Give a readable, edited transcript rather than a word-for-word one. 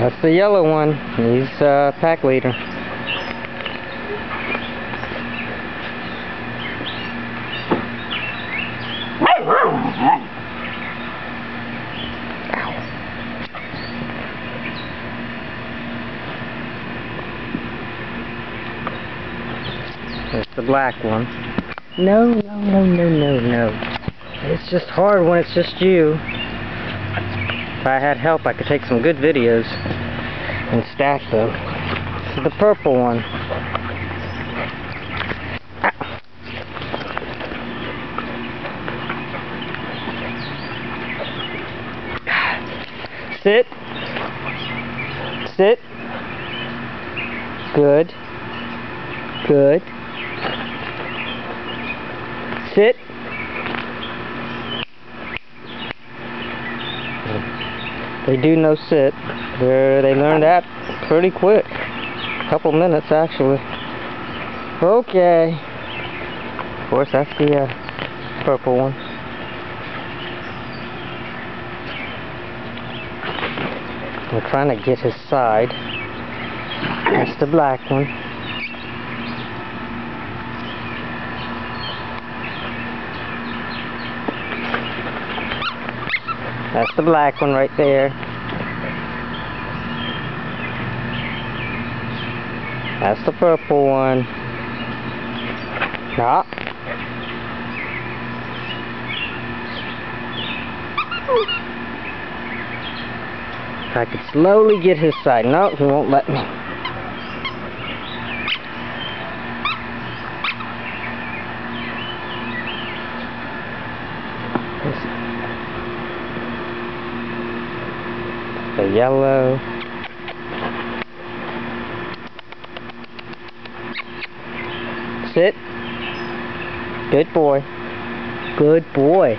That's the yellow one. He's pack leader. That's the black one. No, no, no, no, no, no. It's just hard when it's just you. If I had help, I could take some good videos and stack them. This is the purple one. Sit. Sit. Good. Good. Sit. They do know sit. They learned that pretty quick. A couple minutes actually. Okay. Of course, that's the purple one. I'm trying to get his side. That's the black one. That's the black one right there. That's the purple one. Ah. If I could slowly get his side. No, he won't let me. The yellow. Sit. Good boy. Good boy.